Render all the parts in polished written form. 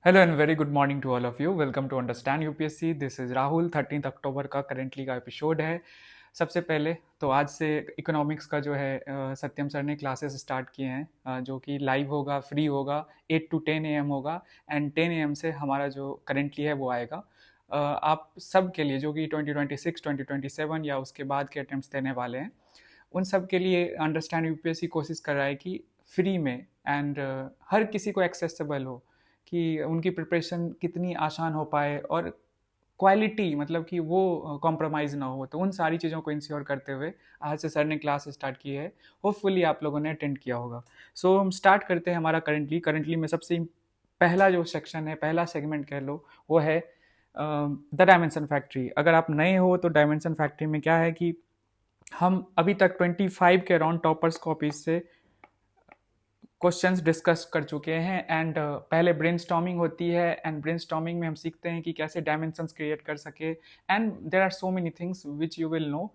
Hello and very good morning to all of you. Welcome to understand UPSC. This is Rahul. 13 अक्टूबर का currently का episode है। सबसे पहले तो आज से इकोनॉमिक्स का जो है सत्यम सर ने क्लासेस स्टार्ट किए हैं, जो कि लाइव होगा, फ्री होगा, 8 to 10 AM होगा। एंड 10 AM से हमारा जो करेंटली है वो आएगा। आप सब के लिए जो कि 2026 2027 या उसके बाद के अटेम्प्ट्स देने वाले हैं, उन सब के लिए अंडरस्टैंड यूपीएससी कोशिश कर रहा है कि फ्री में एंड हर किसी को एक्सेसिबल हो, कि उनकी प्रिपरेशन कितनी आसान हो पाए और क्वालिटी मतलब कि वो कॉम्प्रोमाइज़ ना हो। तो उन सारी चीज़ों को इंश्योर करते हुए आज से सर ने क्लास स्टार्ट की है। होपफुली आप लोगों ने अटेंड किया होगा। सो हम स्टार्ट करते हैं हमारा करंटली में सबसे पहला जो सेक्शन है, पहला सेगमेंट कह लो, वो है द डायमेंशन फैक्ट्री। अगर आप नए हो तो डायमेंशन फैक्ट्री में क्या है कि हम अभी तक 25 के अराउंड टॉपर्स कॉपीज से क्वेश्चंस डिस्कस कर चुके हैं। एंड पहले ब्रेनस्टॉर्मिंग होती है, एंड ब्रेनस्टॉर्मिंग में हम सीखते हैं कि कैसे डायमेंशंस क्रिएट कर सके। And there are so many things which you will know.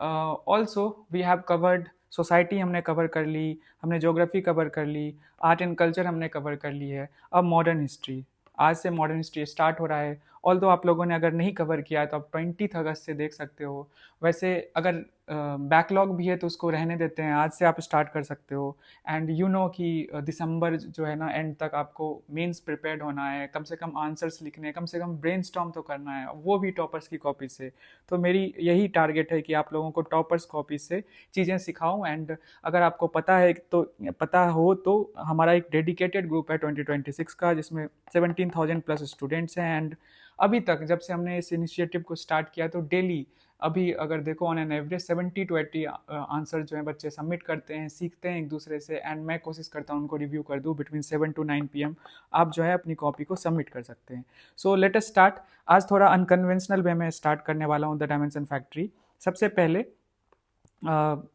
Also we have covered society, हमने कवर कर ली, हमने ज्योग्राफी कवर कर ली, आर्ट एंड कल्चर हमने कवर कर ली है। अब मॉडर्न हिस्ट्री, आज से मॉडर्न हिस्ट्री स्टार्ट हो रहा है। ऑल दो आप लोगों ने अगर नहीं कवर किया तो आप 20 अगस्त से देख सकते हो। वैसे अगर बैकलॉग भी है तो उसको रहने देते हैं, आज से आप स्टार्ट कर सकते हो। एंड यू नो कि दिसंबर जो है ना, एंड तक आपको मेंस प्रिपेयर्ड होना है, कम से कम आंसर्स लिखने हैं, कम से कम ब्रेनस्टॉर्म तो करना है, वो भी टॉपर्स की कॉपी से। तो मेरी यही टारगेट है कि आप लोगों को टॉपर्स कॉपी से चीज़ें सिखाऊं। एंड अगर आपको पता है तो पता हो तो हमारा एक डेडिकेटेड ग्रुप है 2026 का, जिसमें 17,000 प्लस स्टूडेंट्स हैं। एंड अभी तक जब से हमने इस इनिशिएटिव को स्टार्ट किया तो डेली, अभी अगर देखो on an average 70 to 80 answer जो है बच्चे सबमिट करते हैं, सीखते हैं एक दूसरे से। एंड मैं कोशिश करता हूँ उनको रिव्यू कर दूँ बिटवीन 7 to 9 PM। आप जो है अपनी कॉपी को सबमिट कर सकते हैं। सो लेट अस स्टार्ट। आज थोड़ा अनकन्वेंशनल वे में स्टार्ट करने वाला हूँ द डायमेंशन फैक्ट्री। सबसे पहले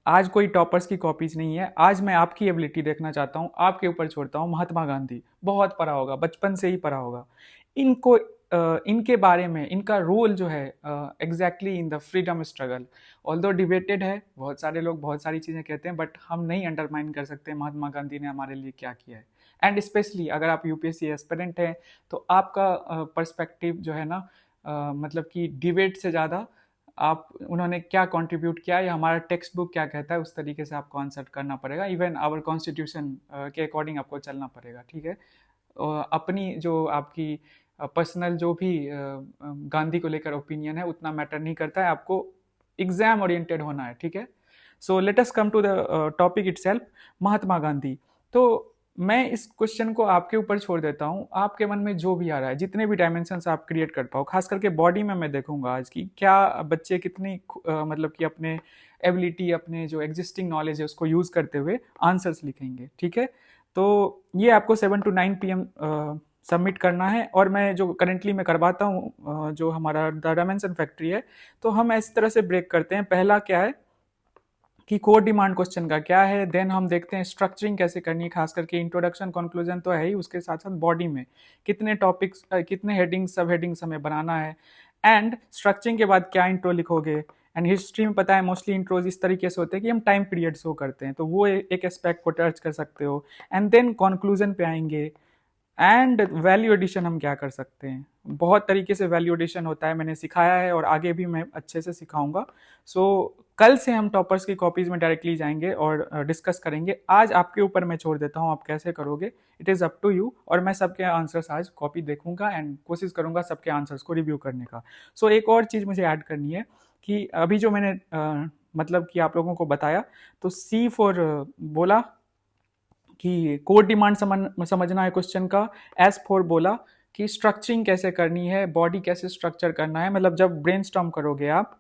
आज कोई टॉपर्स की कॉपीज नहीं है, आज मैं आपकी एबिलिटी देखना चाहता हूँ, आपके ऊपर छोड़ता हूँ। महात्मा गांधी बहुत पढ़ा होगा, बचपन से ही पढ़ा होगा। इनको इनके बारे में, इनका रोल जो है exactly in the freedom struggle, although debated है, बहुत सारे लोग बहुत सारी चीज़ें कहते हैं, बट हम नहीं अंडरमाइन कर सकते महात्मा गांधी ने हमारे लिए क्या किया है। एंड स्पेशली अगर आप यूपीएससी एस्पिरेंट हैं तो आपका पर्सपेक्टिव जो है ना, मतलब कि डिबेट से ज़्यादा आप उन्होंने क्या कंट्रीब्यूट किया या हमारा टेक्स्ट बुक क्या कहता है, उस तरीके से आपको आंसर करना पड़ेगा। इवन आवर कॉन्स्टिट्यूशन के अकॉर्डिंग आपको चलना पड़ेगा, ठीक है। अपनी जो आपकी पर्सनल जो भी गांधी को लेकर ओपिनियन है उतना मैटर नहीं करता है, आपको एग्जाम ओरिएंटेड होना है, ठीक है। So let us come to the topic itself, Mahatma Gandhi. तो मैं इस क्वेश्चन को आपके ऊपर छोड़ देता हूँ, आपके मन में जो भी आ रहा है, जितने भी डायमेंशंस आप क्रिएट कर पाओ, खास करके बॉडी में मैं देखूंगा आज की क्या बच्चे कितनी मतलब कि अपने एबिलिटी, अपने जो एग्जिस्टिंग नॉलेज है उसको यूज करते हुए आंसर्स लिखेंगे, ठीक है। तो ये आपको 7 to 9 PM सबमिट करना है। और मैं जो करेंटली मैं करवाता हूँ, जो हमारा द डायमेंशन फैक्ट्री है, तो हम इस तरह से ब्रेक करते हैं। पहला क्या है कि कोर डिमांड क्वेश्चन का क्या है, देन हम देखते हैं स्ट्रक्चरिंग कैसे करनी है, खास करके इंट्रोडक्शन कंक्लूजन तो है ही, उसके साथ साथ बॉडी में कितने टॉपिक्स, कितने हेडिंग्स, सब हेडिंग्स हमें बनाना है। एंड स्ट्रक्चरिंग के बाद क्या इंट्रो लिखोगे। एंड हिस्ट्री में पता है मोस्टली इंट्रोज इस तरीके से होते हैं कि हम टाइम पीरियड शो करते हैं, तो वो एक एस्पेक्ट को टच कर सकते हो। एंड देन कंक्लूजन पे आएंगे। एंड वैल्यू एडिशन हम क्या कर सकते हैं, बहुत तरीके से वैल्यू एडिशन होता है, मैंने सिखाया है और आगे भी मैं अच्छे से सिखाऊंगा। सो कल से हम टॉपर्स की कॉपीज में डायरेक्टली जाएंगे और डिस्कस करेंगे। आज आपके ऊपर मैं छोड़ देता हूँ, आप कैसे करोगे, it is up to you. और मैं सबके आंसर्स आज कॉपी देखूंगा एंड कोशिश करूंगा सबके आंसर्स को रिव्यू करने का। सो एक और चीज़ मुझे ऐड करनी है कि अभी जो मैंने मतलब कि आप लोगों को बताया, तो सी फॉर बोला कि कोड डिमांड समझना है क्वेश्चन का। एस फोर बोला कि स्ट्रक्चरिंग कैसे करनी है, बॉडी कैसे स्ट्रक्चर करना है, मतलब जब ब्रेनस्टॉर्म करोगे आप,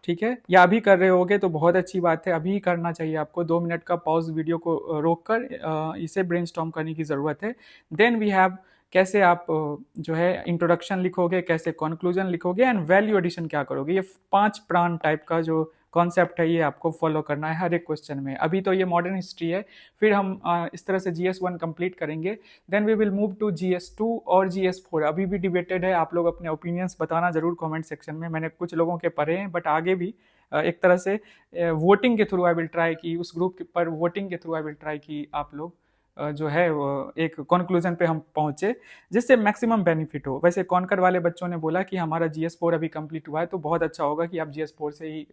ठीक है, या अभी कर रहे होगे तो बहुत अच्छी बात है, अभी करना चाहिए आपको। 2 मिनट का पॉज वीडियो को रोक कर इसे ब्रेनस्टॉर्म करने की ज़रूरत है। देन वी हैव कैसे आप जो है इंट्रोडक्शन लिखोगे, कैसे कंक्लूजन लिखोगे, एंड वैल्यू एडिशन क्या करोगे। ये 5 प्राण टाइप का जो कॉन्सेप्ट है ये आपको फॉलो करना है हर एक क्वेश्चन में। अभी तो ये मॉडर्न हिस्ट्री है, फिर हम इस तरह से GS1 कंप्लीट करेंगे। Then we will move to GS2 और GS4। अभी भी डिबेटेड है, आप लोग अपने ओपिनियंस बताना जरूर कमेंट सेक्शन में। मैंने कुछ लोगों के पढ़े हैं, बट आगे भी एक तरह से वोटिंग के थ्रू आई विल ट्राई कि उस ग्रुप पर वोटिंग के थ्रू आई विल ट्राई कि आप लोग जो है वो एक कंक्लूजन पे हम पहुंचे जिससे मैक्सिमम बेनिफिट हो। वैसे कॉन्कर वाले बच्चों ने बोला कि हमारा GS4 अभी कंप्लीट हुआ है तो बहुत अच्छा होगा कि आप GS4 से ही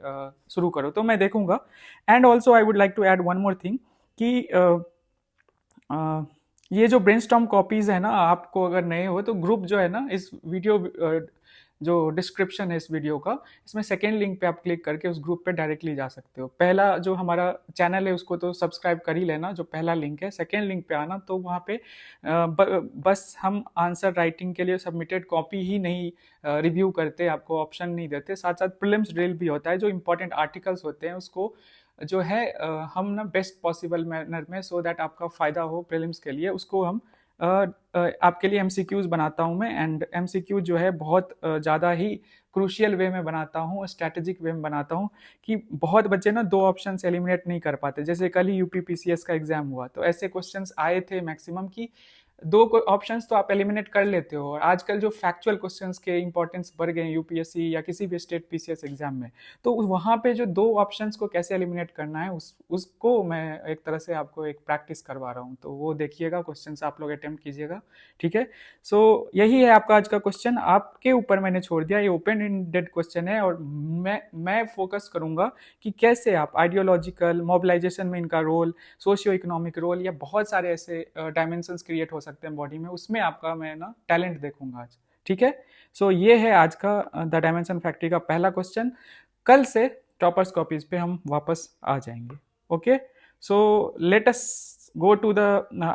शुरू करो, तो मैं देखूंगा। And also I would like to add one more thing कि ये जो ब्रेनस्टॉर्म कॉपीज है ना, आपको अगर नए हो तो ग्रुप जो है ना, इस वीडियो जो डिस्क्रिप्शन है इस वीडियो का, इसमें सेकेंड लिंक पे आप क्लिक करके उस ग्रुप पे डायरेक्टली जा सकते हो। पहला जो हमारा चैनल है उसको तो सब्सक्राइब कर ही लेना, जो पहला लिंक है। सेकेंड लिंक पे आना तो वहाँ पे बस हम आंसर राइटिंग के लिए सबमिटेड कॉपी ही नहीं रिव्यू करते, आपको ऑप्शन नहीं देते, साथ साथ प्रीलिम्स ड्रिल भी होता है। जो इंपॉर्टेंट आर्टिकल्स होते हैं उसको जो है हम ना बेस्ट पॉसिबल मैनर में, सो दैट आपका फ़ायदा हो प्रीलिम्स के लिए, उसको हम आपके लिए MCQs बनाता हूँ मैं। एंड MCQ जो है बहुत ज़्यादा ही क्रूशियल वे में बनाता हूँ, स्ट्रैटेजिक वे में बनाता हूँ कि बहुत बच्चे ना दो ऑप्शन से एलिमिनेट नहीं कर पाते। जैसे कल ही UP PCS का एग्जाम हुआ तो ऐसे क्वेश्चंस आए थे मैक्सिमम कि दो ऑप्शंस तो आप एलिमिनेट कर लेते हो। और आजकल जो फैक्चुअल क्वेश्चंस के इंपॉर्टेंस बढ़ गए UPSC या किसी भी स्टेट PCS एग्जाम में, तो वहाँ पे जो दो ऑप्शंस को कैसे एलिमिनेट करना है उसको मैं एक तरह से आपको एक प्रैक्टिस करवा रहा हूँ। तो वो देखिएगा, क्वेश्चंस आप लोग अटेम्प्ट कीजिएगा, ठीक है। सो यही है आपका आज का क्वेश्चन, आपके ऊपर मैंने छोड़ दिया। ये ओपन एंडेड क्वेश्चन है और मैं फोकस करूंगा कि कैसे आप आइडियोलॉजिकल मोबिलाइजेशन में इनका रोल, सोशियो इकोनॉमिक रोल, या बहुत सारे ऐसे डायमेंशंस क्रिएट हो सकते हैं बॉडी में, उसमें आपका मैं ना टैलेंट देखूंगा आज, ठीक है। सो ये है आज का द डायमेंशन फैक्ट्री का पहला क्वेश्चन। कल से टॉपर्स कॉपीज पे हम वापस आ जाएंगे, okay. So let us go to the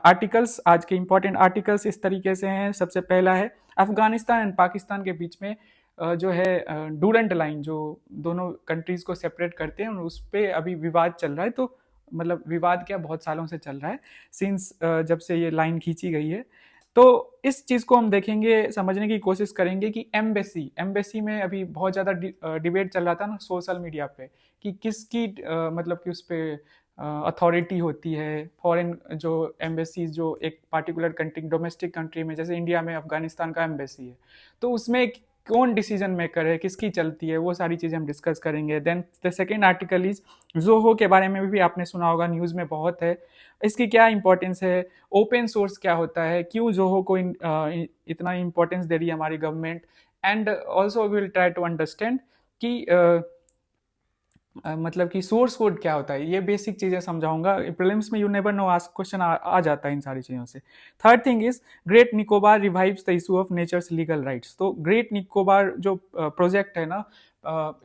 articles. आज के इंपॉर्टेंट आर्टिकल्स इस तरीके से हैं। सबसे पहला है अफगानिस्तान एंड पाकिस्तान के बीच में जो है डूरंट लाइन, जो दोनों कंट्रीज को सेपरेट करते हैं, उस पर अभी विवाद चल रहा है। तो मतलब विवाद क्या, बहुत सालों से चल रहा है, सिंस जब से ये लाइन खींची गई है। तो इस चीज को हम देखेंगे, समझने की कोशिश करेंगे कि एम्बेसी में अभी बहुत ज्यादा डिबेट चल रहा था ना सोशल मीडिया पे कि किसकी मतलब कि उस पर अथॉरिटी होती है। फॉरेन जो एम्बेसीज जो एक पार्टिकुलर कंट्री, डोमेस्टिक कंट्री में, जैसे इंडिया में अफगानिस्तान का एम्बेसी है, तो उसमें कौन डिसीजन मेकर है, किसकी चलती है, वो सारी चीज़ें हम डिस्कस करेंगे। Then the second article is Zoho के बारे में भी आपने सुना होगा, न्यूज़ में बहुत है, इसकी क्या इंपॉर्टेंस है, ओपन सोर्स क्या होता है, क्यों जोहो को इतना इंपॉर्टेंस दे रही है हमारी government. And also we will try to understand कि मतलब कि सोर्स कोड क्या होता है। ये बेसिक चीज़ें समझाऊंगा। प्रीलिम्स में you never know ask question आ जाता है इन सारी चीज़ों से। Third thing is Great Nicobar revives the issue of nature's legal rights. तो ग्रेट निकोबार जो प्रोजेक्ट है ना,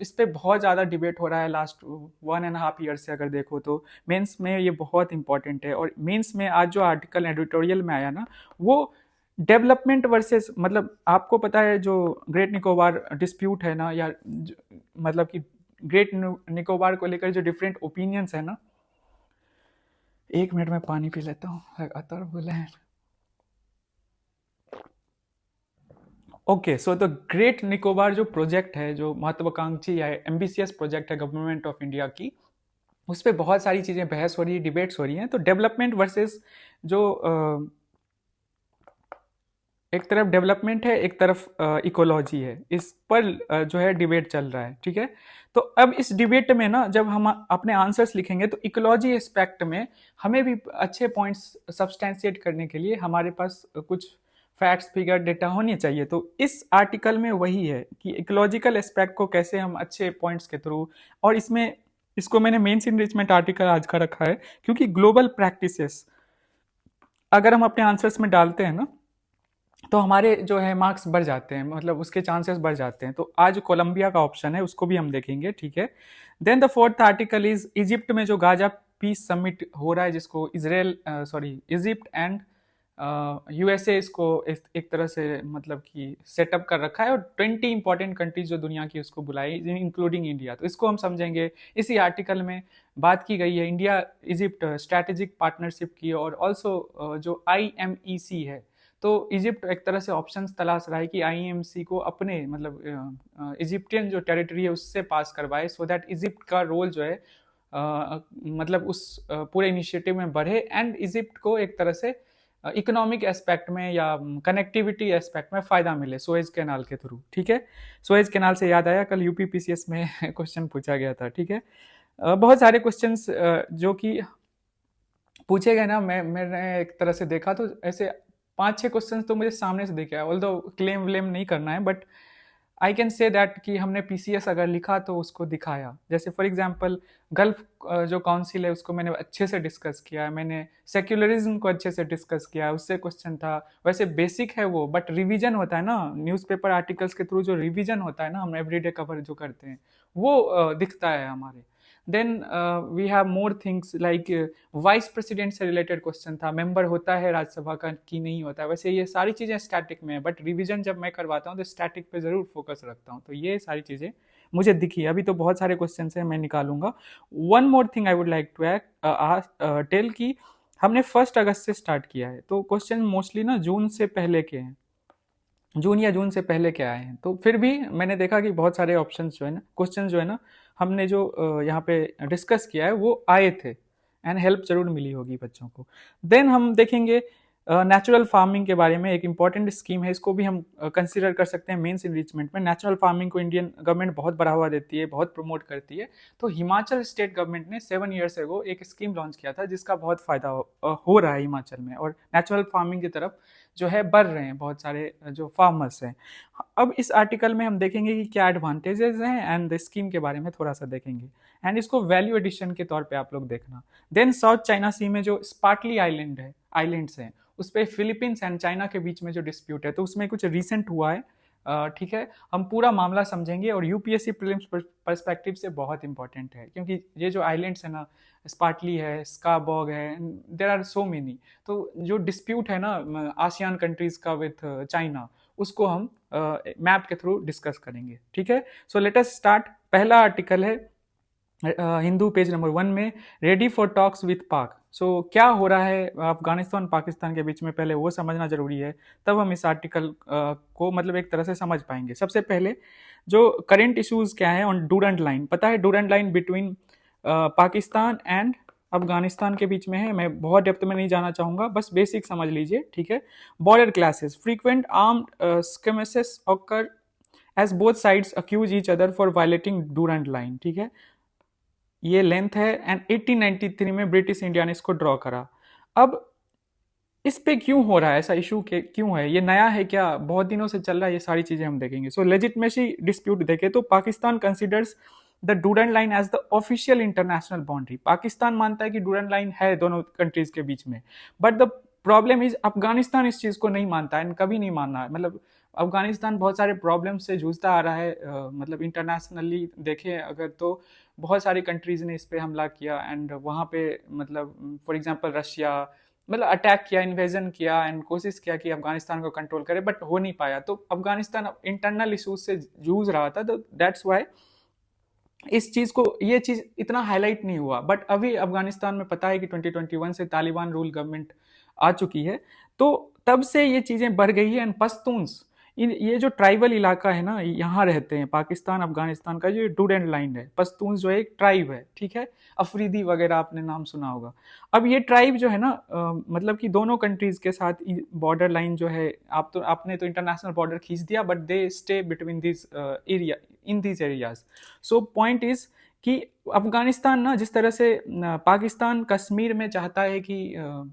इस पे बहुत ज़्यादा डिबेट हो रहा है लास्ट 1.5 ईयर से। अगर देखो तो मेंस में ये बहुत इंपॉर्टेंट है। और मेंस में आज जो आर्टिकल एडिटोरियल में आया ना, वो डेवलपमेंट वर्सेस, मतलब आपको पता है जो ग्रेट निकोबार डिस्प्यूट है ना, या मतलब कि ग्रेट निकोबार को लेकर जो डिफरेंट ओपिनियंस है ना, एक मिनट में पानी पी लेता हूँ, लगातार बोला है। Okay, so the great Nicobar जो प्रोजेक्ट है, जो महत्वाकांक्षी या एम्बिशियस प्रोजेक्ट है गवर्नमेंट ऑफ इंडिया की, उस पर बहुत सारी चीज़ें बहस हो रही है, डिबेट्स हो रही हैं। तो डेवलपमेंट वर्सेस जो एक तरफ डेवलपमेंट है, एक तरफ इकोलॉजी है, इस पर जो है डिबेट चल रहा है, ठीक है। तो अब इस डिबेट में ना, जब हम अपने आंसर्स लिखेंगे तो इकोलॉजी एस्पेक्ट में हमें भी अच्छे पॉइंट्स सब्सटेंशिएट करने के लिए हमारे पास कुछ फैक्ट्स, फिगर, डेटा होनी चाहिए। तो इस आर्टिकल में वही है कि इकोलॉजिकल एस्पेक्ट को कैसे हम अच्छे पॉइंट्स के थ्रू, और इसमें इसको मैंने मेंस इनरिचमेंट आर्टिकल आज का रखा है क्योंकि ग्लोबल प्रैक्टिसेस अगर हम अपने आंसर्स में डालते हैं ना, तो हमारे जो है मार्क्स बढ़ जाते हैं, मतलब उसके चांसेस बढ़ जाते हैं। तो आज कोलंबिया का ऑप्शन है, उसको भी हम देखेंगे, ठीक है। Then the fourth article is Egypt में जो गाजा पीस समिट हो रहा है, जिसको इजिप्ट एंड USA इसको एक तरह से मतलब कि सेटअप कर रखा है, और 20 इंपॉर्टेंट कंट्रीज जो दुनिया की उसको बुलाई, इंक्लूडिंग इंडिया। तो इसको हम समझेंगे। इसी आर्टिकल में बात की गई है इंडिया इजिप्ट स्ट्रैटेजिक पार्टनरशिप की, और ऑल्सो जो IMEC है। तो इजिप्ट एक तरह से ऑप्शंस तलाश रहा है कि IMC को अपने मतलब इजिप्टियन जो टेरिटरी है उससे पास करवाए, सो दैट इजिप्ट का रोल जो है मतलब उस पूरे इनिशिएटिव में बढ़े, एंड इजिप्ट को एक तरह से इकोनॉमिक एस्पेक्ट में या कनेक्टिविटी एस्पेक्ट में फ़ायदा मिले सुएज कैनाल के थ्रू, ठीक है। सुएज कैनाल से याद आया, कल UP PCS में क्वेश्चन पूछा गया था, ठीक है। बहुत सारे क्वेश्चंस जो कि पूछे गए ना, मैंने एक तरह से देखा तो ऐसे 5-6 क्वेश्चन तो मुझे सामने से दिखे, ऑल्दो क्लेम व्लेम नहीं करना है, but I can say that कि हमने पीसीएस अगर लिखा तो उसको दिखाया। जैसे फॉर एग्जांपल गल्फ जो काउंसिल है उसको मैंने अच्छे से डिस्कस किया है, मैंने सेक्युलरिज्म को अच्छे से डिस्कस किया है, उससे क्वेश्चन था। वैसे बेसिक है वो, बट रिवीजन होता है ना, न्यूज़पेपर आर्टिकल्स के थ्रू जो रिवीजन होता है ना, हम एवरीडे कवर जो करते हैं वो दिखता है हमारे। Then we have more things like vice president से रिलेटेड क्वेश्चन था, मेंबर होता है राज्यसभा का कि नहीं होता है। वैसे ये सारी चीज़ें स्टैटिक में है, बट रिवीजन जब मैं करवाता हूँ तो स्टैटिक पे ज़रूर फोकस रखता हूँ। तो ये सारी चीज़ें मुझे दिखी। अभी तो बहुत सारे क्वेश्चन हैं, मैं निकालूंगा। One more thing I would like to tell कि हमने 1 अगस्त से स्टार्ट किया है, तो क्वेश्चन मोस्टली ना जून से पहले के हैं, जून या जून से पहले के आए हैं। तो फिर भी मैंने देखा कि बहुत सारे ऑप्शंस जो है ना, क्वेश्चन जो है ना, हमने जो यहाँ पे डिस्कस किया है वो आए थे, एंड हेल्प जरूर मिली होगी बच्चों को। देन हम देखेंगे नेचुरल फार्मिंग के बारे में। एक इंपॉर्टेंट स्कीम है, इसको भी हम कंसिडर कर सकते हैं मेंस इनरिचमेंट में। नेचुरल फार्मिंग को इंडियन गवर्नमेंट बहुत बढ़ावा देती है, बहुत प्रमोट करती है। तो हिमाचल स्टेट गवर्नमेंट ने 7 ईयर्स एगो एक स्कीम लॉन्च किया था, जिसका बहुत फायदा हो रहा है हिमाचल में, और नेचुरल फार्मिंग की तरफ जो है बढ़ रहे हैं बहुत सारे जो फार्मर्स हैं। अब इस आर्टिकल में हम देखेंगे कि क्या एडवांटेजेस हैं, एंड द स्कीम के बारे में थोड़ा सा देखेंगे, एंड इसको वैल्यू एडिशन के तौर पे आप लोग देखना। देन साउथ चाइना सी में जो स्पार्टली आइलैंड्स हैं, उस पर फिलीपींस एंड चाइना के बीच में जो डिस्प्यूट है, तो उसमें कुछ रिसेंट हुआ है। ठीक है, हम पूरा मामला समझेंगे, और यूपीएससी प्रीलिम्स पर्सपेक्टिव से बहुत इंपॉर्टेंट है, क्योंकि ये जो आइलैंड्स है ना, स्पार्टली है, स्काबॉग है, देर आर सो मेनी। तो जो डिस्प्यूट है ना आसियान कंट्रीज का विथ चाइना, उसको हम मैप के थ्रू डिस्कस करेंगे। ठीक है, सो लेट अस स्टार्ट। पहला आर्टिकल है हिंदू पेज नंबर 1 में, रेडी फॉर टॉक्स विथ पाक। सो क्या हो रहा है अफगानिस्तान पाकिस्तान के बीच में, पहले वो समझना जरूरी है, तब हम इस आर्टिकल को मतलब एक तरह से समझ पाएंगे। सबसे पहले जो करंट इश्यूज क्या है ऑन डूरंट लाइन, पता है Durand line between Pakistan and Afghanistan के बीच में है। मैं बहुत डेप्थ में नहीं जाना चाहूंगा, बस बेसिक समझ लीजिए। ठीक है, border clashes, frequent armed skirmishes occur as both sides accuse each other for violating Durand line. ठीक है, ये लेंथ है, एंड 1893 में ब्रिटिश इंडिया ने इसको ड्रॉ करा। अब इस पे क्यों हो रहा है ऐसा इशू, के क्यों है, ये नया है क्या, बहुत दिनों से चल रहा है, ये सारी चीजें हम देखेंगे। सो लेजिटमेसी डिस्प्यूट देखे तो Pakistan considers the Durand line as the official international boundary. Pakistan मानता है कि डूरंट लाइन है दोनों कंट्रीज के बीच में, but the problem is Afghanistan इस चीज को नहीं मानता है, कभी नहीं मानना है। मतलब अफगानिस्तान बहुत सारे प्रॉब्लम से जूझता आ रहा है, मतलब इंटरनेशनली देखें अगर तो बहुत सारी कंट्रीज ने इस पे हमला किया, एंड वहाँ पे मतलब फॉर एग्जांपल रशिया मतलब अटैक किया, इन्वेजन किया, एंड कोशिश किया कि अफगानिस्तान को कंट्रोल करे, बट हो नहीं पाया। तो अफगानिस्तान इंटरनल इशूज से जूझ रहा था, तो दैट्स वाई इस चीज को, ये चीज इतना हाईलाइट नहीं हुआ। बट अभी अफगानिस्तान में पता है कि 2021 से तालिबान रूल गवर्नमेंट आ चुकी है, तो तब से ये चीजें बढ़ गई है। एंड पश्तून्स, ये जो ट्राइबल इलाका है ना, यहाँ रहते हैं पाकिस्तान अफगानिस्तान का जो डूडेंट लाइन है, पश्तून्स जो है एक ट्राइब है। ठीक है, अफरीदी वगैरह आपने नाम सुना होगा। अब ये ट्राइब जो है ना मतलब कि दोनों कंट्रीज के साथ बॉर्डर लाइन जो है, आपने तो इंटरनेशनल बॉर्डर खींच दिया, but they stay between this area, in this areas. So point is कि अफगानिस्तान ना जिस तरह से पाकिस्तान कश्मीर में चाहता है कि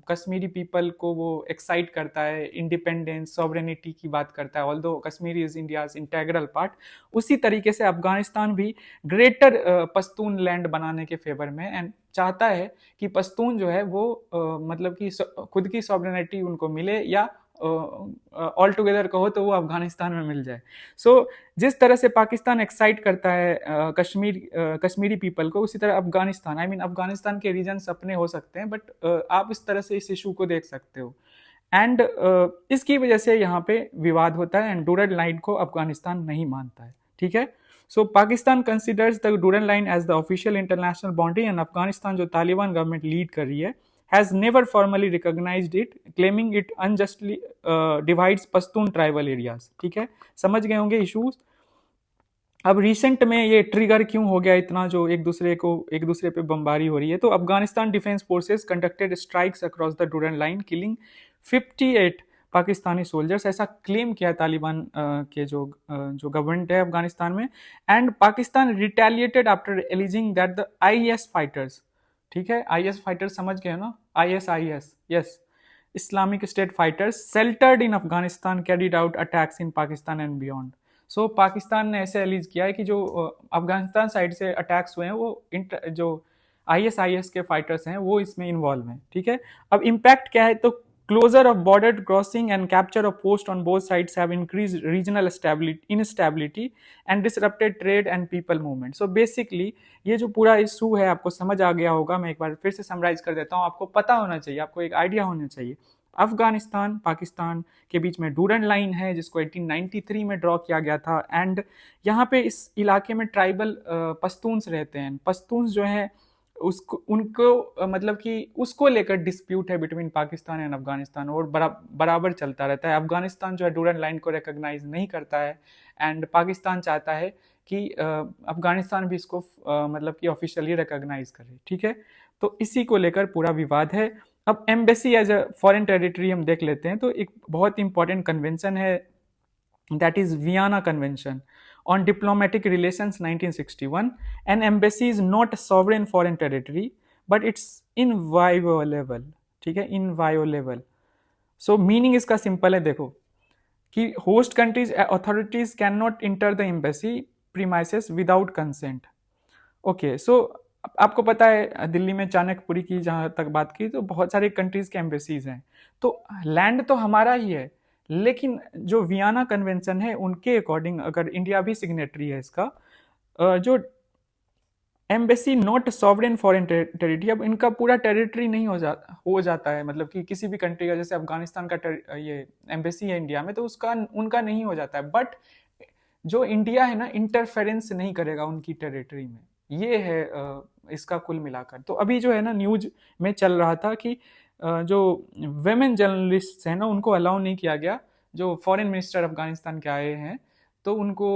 कश्मीरी पीपल को वो एक्साइट करता है, इंडिपेंडेंस सॉवरेनिटी की बात करता है, although Kashmir is India's integral part, उसी तरीके से अफगानिस्तान भी ग्रेटर पश्तून लैंड बनाने के फेवर में, एंड चाहता है कि पश्तून जो है वो मतलब कि खुद की सॉवरेनिटी उनको मिले, या ऑल टुगेदर कहो तो वो अफगानिस्तान में मिल जाए। सो जिस तरह से पाकिस्तान एक्साइट करता है कश्मीरी पीपल को, उसी तरह अफगानिस्तान, आई मीन अफगानिस्तान के रीजन्स अपने हो सकते हैं, बट आप इस तरह से इस इशू को देख सकते हो। एंड इसकी वजह से यहाँ पे विवाद होता है, एंड डूरंट लाइन को अफगानिस्तान नहीं मानता है। ठीक है, so Pakistan considers the Durand line as the official international boundary, and Afghanistan जो तालिबान गवर्नमेंट लीड कर रही है has never formally recognized it, claiming it unjustly divides Pashtun tribal areas. ठीक है, समझ गए होंगे इश्यूज। अब रिसेंट में ये ट्रिगर क्यों हो गया इतना, जो एक दूसरे पे बमबारी हो रही है, तो Afghanistan defence forces conducted strikes across the Durand line, killing 58 Pakistani soldiers, ऐसा क्लेम किया तालिबान के जो गवर्नमेंट है अफगानिस्तान में। And Pakistan retaliated after alleging that the IS fighters, ठीक है, IS फाइटर समझ गए ना, ISIS, yes, Islamic state fighters sheltered in Afghanistan carried out attacks in Pakistan and beyond. So Pakistan ने ऐसे एलिज किया है कि जो अफगानिस्तान साइड से अटैक्स हुए हैं वो जो ISIS के फाइटर्स हैं वो इसमें इन्वॉल्व हैं, ठीक है। अब इम्पैक्ट क्या है, तो closure of border crossing and capture of post on both sides have increased regional instability and disrupted trade and people movement. So basically ये जो पूरा इशू है आपको समझ आ गया होगा, मैं एक बार फिर से समराइज कर देता हूँ, आपको पता होना चाहिए, आपको एक आइडिया होना चाहिए। अफगानिस्तान पाकिस्तान के बीच में डूरन लाइन है जिसको 1893 में ड्रॉ किया गया था, एंड यहाँ पे इस इलाके में ट्राइबल पश्तून्स रहते हैं। पश्तून्स जो हैं उसको उनको मतलब कि उसको लेकर डिस्प्यूट है बिटवीन पाकिस्तान एंड अफगानिस्तान, और बराबर चलता रहता है। अफगानिस्तान जो है डूरन लाइन को रिकॉग्नाइज नहीं करता है, एंड पाकिस्तान चाहता है कि अफगानिस्तान भी इसको मतलब कि ऑफिशियली रिकॉग्नाइज करे, ठीक है। तो इसी को लेकर पूरा विवाद है। अब embassy as a foreign territory हम देख लेते हैं, तो एक बहुत इंपॉर्टेंट कन्वेंशन है, that is Vienna Convention on Diplomatic Relations 1961. An embassy is not a sovereign foreign territory, but it's inviolable, ठीक है, inviolable। So meaning इसका सिंपल है, देखो कि host countries authorities cannot enter the embassy premises without consent। Okay, so आपको पता है दिल्ली में चाणक्यपुरी की जहाँ तक बात की तो बहुत सारे कंट्रीज के एम्बेसीज हैं, तो लैंड तो हमारा ही है, लेकिन जो वियना कन्वेंशन है उनके अकॉर्डिंग अगर इंडिया भी सिग्नेटरी है इसका, जो embassy not sovereign foreign territory, अब इनका पूरा टेरिटरी नहीं हो जाता है, मतलब कि किसी भी कंट्री का, जैसे अफगानिस्तान का ये एम्बेसी है इंडिया में तो उसका उनका नहीं हो जाता है, बट जो इंडिया है ना इंटरफेरेंस नहीं करेगा उनकी टेरिटरी में, ये है इसका कुल मिलाकर। तो अभी जो है ना न्यूज में चल रहा था कि जो वेमेन जर्नलिस्ट हैं ना उनको अलाउ नहीं किया गया, जो फॉरेन मिनिस्टर अफगानिस्तान के आए हैं तो उनको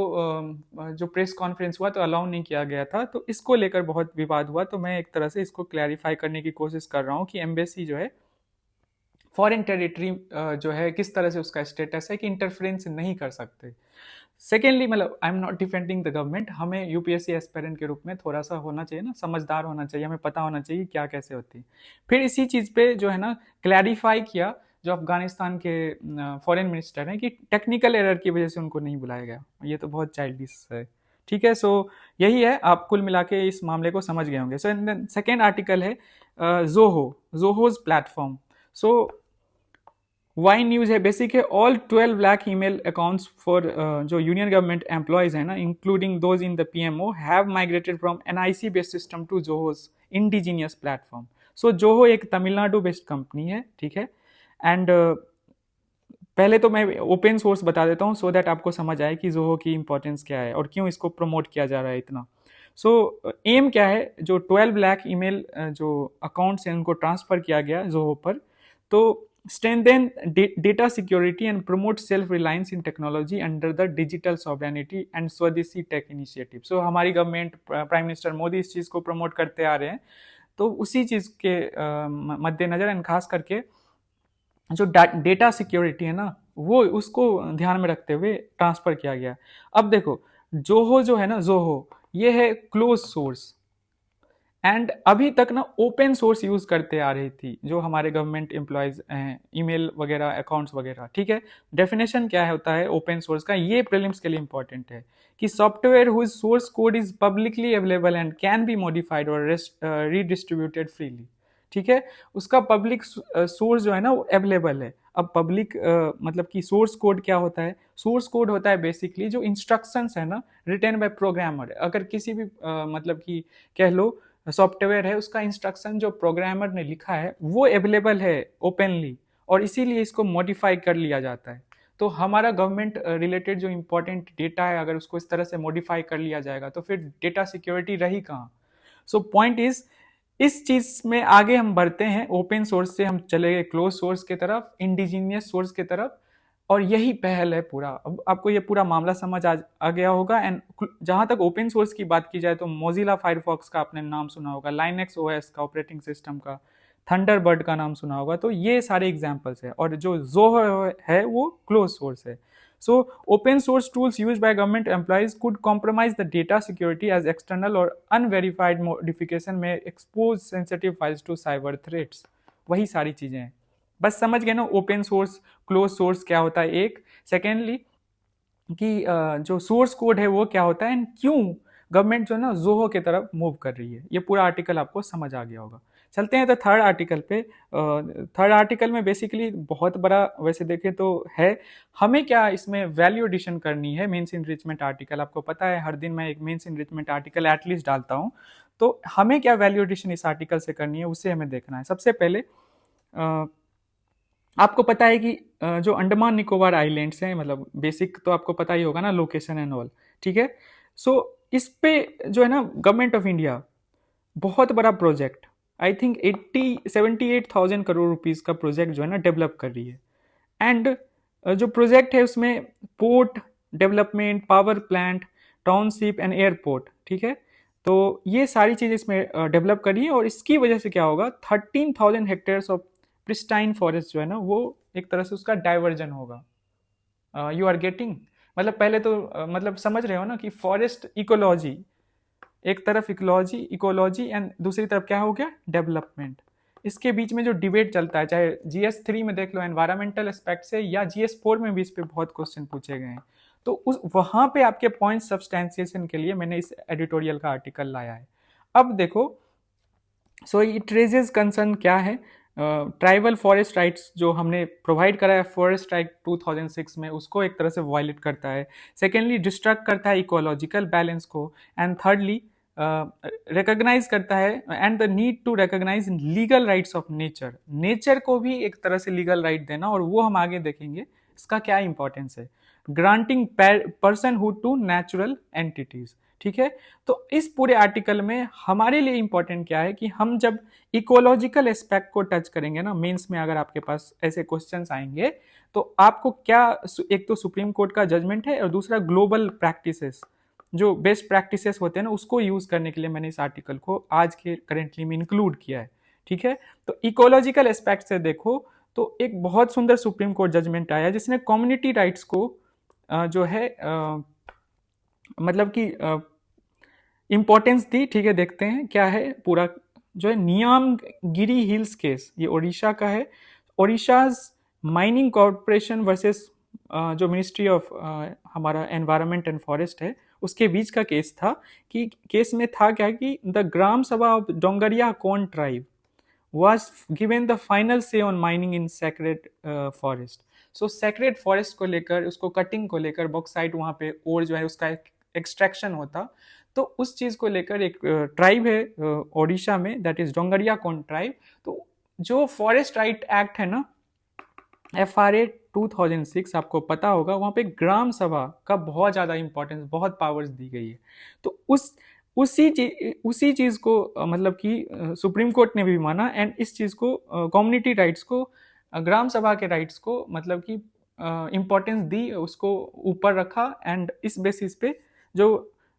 जो प्रेस कॉन्फ्रेंस हुआ तो अलाउ नहीं किया गया था, तो इसको लेकर बहुत विवाद हुआ। तो मैं एक तरह से इसको क्लैरिफाई करने की कोशिश कर रहा हूँ कि एम्बेसी जो है फॉरेन टेरिटरी जो है किस तरह से उसका स्टेटस है कि इंटरफेरेंस नहीं कर सकते। सेकेंडली, मतलब I am not defending the government, हमें यूपीएससी एस्पिरेंट के रूप में थोड़ा सा होना चाहिए ना, समझदार होना चाहिए, हमें पता होना चाहिए क्या कैसे होती है। फिर इसी चीज़ पे जो है ना क्लैरिफाई किया जो अफगानिस्तान के फॉरेन मिनिस्टर हैं कि टेक्निकल एरर की वजह से उनको नहीं बुलाया गया, ये तो बहुत चाइल्डिश है, ठीक है। सो यही है, आप कुल मिला के इस मामले को समझ गए होंगे। सो सेकेंड आर्टिकल है Zoho's platform. So why news है बेसिक है, all 12 lakh email accounts for जो यूनियन गवर्नमेंट एम्प्लॉयज है ना including those in the PMO have migrated from NIC based system to Zoho's indigenous platform. So Zoho एक Tamil Nadu based company है, ठीक है। And पहले तो मैं ओपन सोर्स बता देता हूँ सो दैट आपको समझ आए कि जोहो की इंपॉर्टेंस क्या है और क्यों इसको प्रमोट किया जा रहा है इतना। सो एम क्या है, जो 12 लाख ईमेल जो अकाउंट्स हैं उनको ट्रांसफ़र किया गया जोहो पर, तो strengthen data security and promote self-reliance in technology under the digital sovereignty and Swadeshi tech initiative। So हमारी गवर्नमेंट प्राइम मिनिस्टर मोदी इस चीज़ को प्रमोट करते आ रहे हैं, तो उसी चीज़ के मद्देनज़र एंड खास करके जो डेटा सिक्योरिटी है ना वो उसको ध्यान में रखते हुए ट्रांसफ़र किया गया। अब देखो जोहो जो है ना, जोहो ये है क्लोज सोर्स, एंड अभी तक ना ओपन सोर्स यूज करते आ रही थी जो हमारे गवर्नमेंट एम्प्लॉयज हैं, ईमेल वगैरह अकाउंट्स वगैरह, ठीक है। डेफिनेशन क्या होता है ओपन सोर्स का, ये प्रीलिम्स के लिए इंपॉर्टेंट है कि software whose source code is publicly available and can be modified और रीडिस्ट्रीब्यूटेड फ्रीली, ठीक है। उसका पब्लिक सोर्स जो है ना वो अवेलेबल है। अब पब्लिक मतलब कि सोर्स कोड क्या होता है, सोर्स कोड होता है बेसिकली जो इंस्ट्रक्शंस है ना रिटन बाय प्रोग्रामर, अगर किसी भी मतलब कि कह लो सॉफ्टवेयर है उसका इंस्ट्रक्शन जो प्रोग्रामर ने लिखा है वो अवेलेबल है ओपनली, और इसीलिए इसको मॉडिफाई कर लिया जाता है। तो हमारा गवर्नमेंट रिलेटेड जो इंपॉर्टेंट डेटा है अगर उसको इस तरह से मॉडिफाई कर लिया जाएगा तो फिर डेटा सिक्योरिटी रही कहाँ। सो पॉइंट इज इस चीज में आगे हम बढ़ते हैं, ओपन सोर्स से हम चले गए क्लोज सोर्स के तरफ, इंडिजीनियस सोर्स के तरफ, और यही पहल है पूरा। अब आपको ये पूरा मामला समझ आ गया होगा। एंड जहां तक ओपन सोर्स की बात की जाए तो मोजिला फायरफॉक्स का आपने नाम सुना होगा, लाइनेक्स OS का ऑपरेटिंग सिस्टम का, थंडरबर्ड का नाम सुना होगा, तो ये सारे एग्जांपल्स है। और जो जोहो है वो क्लोज सोर्स है। So open source tools used by government employees could compromise the data security as external or unverified modification may expose sensitive files to cyber threats. वही सारी चीजें हैं, बस समझ गए ना ओपन सोर्स क्लोज सोर्स क्या होता है एक, सेकेंडली कि जो सोर्स कोड है वो क्या होता है एंड क्यों गवर्नमेंट जो है ना जोहो की तरफ मूव कर रही है। ये पूरा आर्टिकल आपको समझ आ गया होगा। चलते हैं तो थर्ड आर्टिकल पे। थर्ड आर्टिकल में बेसिकली बहुत बड़ा वैसे देखें तो है, हमें क्या इसमें वैल्यू एडिशन करनी है मेंस इनरिचमेंट आर्टिकल। आपको पता है हर दिन मैं एक मेंस इनरिचमेंट आर्टिकल एटलीस्ट डालता हूँ, तो हमें क्या वैल्यू एडिशन इस आर्टिकल से करनी है उसे हमें देखना है। सबसे पहले आपको पता है कि जो अंडमान निकोबार आइलैंड्स हैं, मतलब बेसिक तो आपको पता ही होगा ना, लोकेशन एंड ऑल, ठीक है। सो इस पे जो है ना गवर्नमेंट ऑफ इंडिया बहुत बड़ा project, I think 78,000 crore rupees का प्रोजेक्ट जो है ना डेवलप कर रही है। एंड जो प्रोजेक्ट है उसमें port development, power plant, township and airport, ठीक है। तो ये सारी चीज़ इसमें डेवलप करी है और इसकी वजह से क्या होगा, 13,000 हेक्टेयर्स ऑफ प्रिस्टाइन फॉरेस्ट जो है ना वो एक तरह से उसका डाइवर्जन होगा। यू आर गेटिंग, मतलब पहले तो मतलब समझ रहे हो ना कि फॉरेस्ट इकोलॉजी, एक तरफ इकोलॉजी एंड दूसरी तरफ क्या हो गया, डेवलपमेंट। इसके बीच में जो डिबेट चलता है, चाहे GS3 में देख लो एनवायरमेंटल एस्पेक्ट से, या GS4 में भी इस पे बहुत क्वेश्चन पूछे गए हैं। तो उस वहां पे आपके पॉइंट सब्सटेंसिएशन के लिए मैंने इस एडिटोरियल का आर्टिकल लाया है। अब देखो, सो इट रेजेस कंसर्न क्या है, ट्राइबल फॉरेस्ट राइट्स जो हमने प्रोवाइड करा है फॉरेस्ट राइट 2006 में, उसको एक तरह से वायलेट करता है। सेकेंडली डिस्ट्रक्ट करता है इकोलॉजिकल बैलेंस को, एंड थर्डली रिकॉग्नाइज करता है and the need to recognise legal rights of nature. Nature को भी एक तरह से लीगल राइट देना, और वो हम आगे देखेंगे इसका क्या इंपॉर्टेंस है। Granting personhood to natural entities, ठीक है। तो इस पूरे आर्टिकल में हमारे लिए इंपॉर्टेंट क्या है कि हम जब इकोलॉजिकल एस्पेक्ट को टच करेंगे ना, मेंस में अगर आपके पास ऐसे क्वेश्चंस आएंगे तो आपको क्या, एक तो सुप्रीम कोर्ट का जजमेंट है और दूसरा ग्लोबल प्रैक्टिसेस, जो बेस्ट प्रैक्टिसेस होते हैं ना, उसको यूज करने के लिए मैंने इस आर्टिकल को आज के करेंटली में इंक्लूड किया है, ठीक है। तो इकोलॉजिकल एस्पेक्ट से देखो तो एक बहुत सुंदर सुप्रीम कोर्ट जजमेंट आया जिसने कम्युनिटी राइट्स को जो है मतलब कि इंपॉर्टेंस दी, ठीक है। देखते हैं क्या है पूरा जो है। नियामगिरी हिल्स केस, ये उड़ीसा का है। उड़ीसाज माइनिंग कॉर्पोरेशन वर्सेस जो मिनिस्ट्री ऑफ हमारा एनवायरनमेंट एंड फॉरेस्ट है, उसके बीच का केस था। कि केस में था क्या कि द ग्राम सभा of Dongriya cone tribe was given the final say on mining in sacred forest। So sacred forest को लेकर, उसको कटिंग को लेकर, बॉक्साइट वहाँ पे और जो है उसका एक्सट्रैक्शन होता, तो उस चीज को लेकर एक ट्राइब है ओडिशा में, that is Dongriya cone tribe. तो जो फॉरेस्ट राइट एक्ट है ना, FRA 2006, आपको पता होगा, वहाँ पे ग्राम सभा का बहुत ज़्यादा इंपॉर्टेंस, बहुत पावर्स दी गई है। तो उसी चीज़ को मतलब कि सुप्रीम कोर्ट ने भी माना, एंड इस चीज़ को कम्युनिटी राइट्स को, ग्राम सभा के राइट्स को मतलब कि इम्पोर्टेंस दी, उसको ऊपर रखा, एंड इस बेसिस पे जो